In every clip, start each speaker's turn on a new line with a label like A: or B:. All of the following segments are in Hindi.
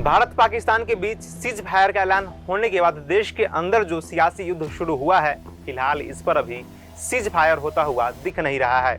A: भारत पाकिस्तान के बीच सीज फायर का ऐलान होने के बाद देश के अंदर जो सियासी युद्ध शुरू हुआ है, फिलहाल इस पर अभी सीज फायर होता हुआ दिख नहीं रहा है।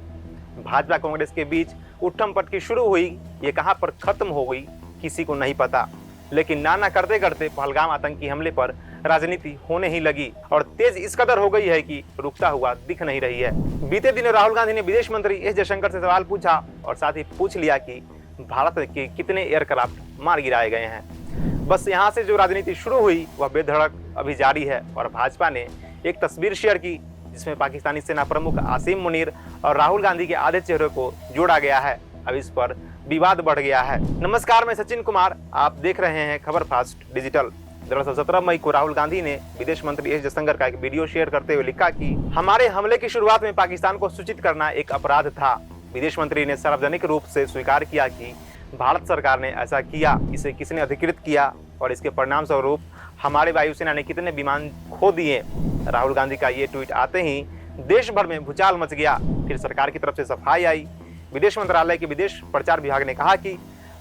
A: भाजपा कांग्रेस के बीच उठम पटकी शुरू हुई, ये कहां पर खत्म हो गई किसी को नहीं पता, लेकिन नाना करते करते पहलगाम आतंकी हमले पर राजनीति होने ही लगी और तेज इस कदर हो गई है कि रुकता हुआ दिख नहीं रही है। बीते दिन राहुल गांधी ने विदेश मंत्री एस जयशंकर से सवाल पूछा और साथ ही पूछ लिया कि भारत के कितने एयरक्राफ्ट मार गिराए गए हैं। बस यहाँ से जो राजनीति शुरू हुई वह बेधड़क अभी जारी है और भाजपा ने एक तस्वीर शेयर की जिसमें पाकिस्तानी सेना प्रमुख आसिम मुनीर और राहुल गांधी के आधे चेहरे को जोड़ा गया है। अब इस पर विवाद बढ़ गया है। नमस्कार, मैं सचिन कुमार, आप देख रहे हैं खबर फास्ट डिजिटल। दरअसल 17 मई को राहुल गांधी ने विदेश मंत्री एस जयशंकर का एक वीडियो शेयर करते हुए लिखा कि हमारे हमले की शुरुआत में पाकिस्तान को सूचित करना एक अपराध था। विदेश मंत्री ने सार्वजनिक रूप से स्वीकार किया कि भारत सरकार ने ऐसा किया, इसे किसने अधिकृत किया और इसके परिणाम स्वरूप हमारे वायुसेना ने कितने विमान खो दिए। राहुल गांधी का ये ट्वीट आते ही देश भर में भूचाल मच गया। फिर सरकार की तरफ से सफाई आई। विदेश मंत्रालय के विदेश प्रचार विभाग ने कहा कि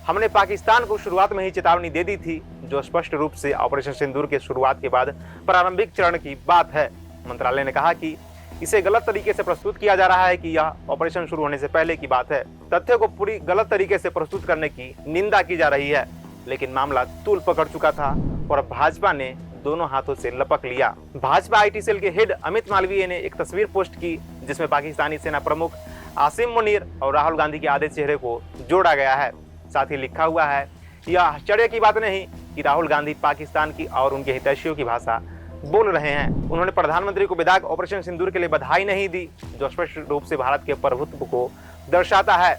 A: हमने पाकिस्तान को शुरुआत में ही चेतावनी दे दी थी, जो स्पष्ट रूप से ऑपरेशन सिंदूर के शुरुआत के बाद प्रारंभिक चरण की बात है। मंत्रालय ने कहा कि इसे गलत तरीके से प्रस्तुत किया जा रहा है कि यह ऑपरेशन शुरू होने से पहले की बात है। तथ्य को पूरी गलत तरीके से प्रस्तुत करने की निंदा की जा रही है, लेकिन मामला तूल पकड़ चुका था और भाजपा ने दोनों हाथों से लपक लिया। भाजपा आईटी सेल के हेड अमित मालवीय ने एक तस्वीर पोस्ट की जिसमें पाकिस्तानी सेना प्रमुख आसिम मुनीर और राहुल गांधी के आधे चेहरे को जोड़ा गया है। साथ ही लिखा हुआ है, यह आश्चर्य की बात नहीं कि राहुल गांधी पाकिस्तान की और उनके हितैषियों की भाषा बोल रहे हैं। उन्होंने प्रधानमंत्री को विधायक ऑपरेशन सिंदूर के लिए बधाई नहीं दी, जो स्पष्ट रूप से भारत के प्रभुत्व को दर्शाता है।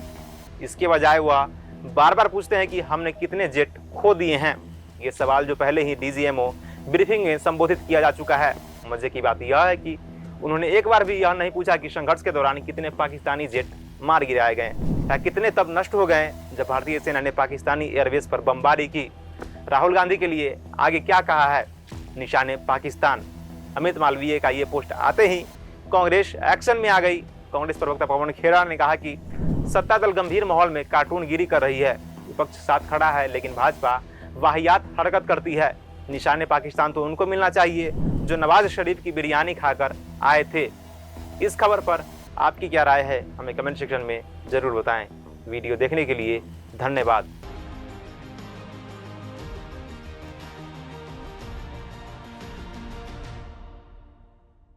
A: इसके बजाय वह बार बार पूछते हैं कि हमने कितने जेट खो दिए हैं। ये सवाल जो पहले ही डीजीएमओ ब्रीफिंग में संबोधित किया जा चुका है। मजे की बात यह है कि उन्होंने एक बार भी यह नहीं पूछा कि संघर्ष के दौरान कितने पाकिस्तानी जेट मार गिराए गए या कितने तब नष्ट हो गए जब भारतीय सेना ने पाकिस्तानी एयरबेस पर बमबारी की। राहुल गांधी के लिए आगे क्या कहा है, निशाने पाकिस्तान। अमित मालवीय का ये पोस्ट आते ही कांग्रेस एक्शन में आ गई। कांग्रेस प्रवक्ता पवन खेड़ा ने कहा कि सत्ता दल गंभीर माहौल में कार्टूनगिरी कर रही है। विपक्ष साथ खड़ा है लेकिन भाजपा वाहियात हरकत करती है। निशाने पाकिस्तान तो उनको मिलना चाहिए जो नवाज शरीफ की बिरयानी खाकर आए थे। इस खबर पर आपकी क्या राय है, हमें कमेंट सेक्शन में जरूर बताएं। वीडियो देखने के लिए धन्यवाद।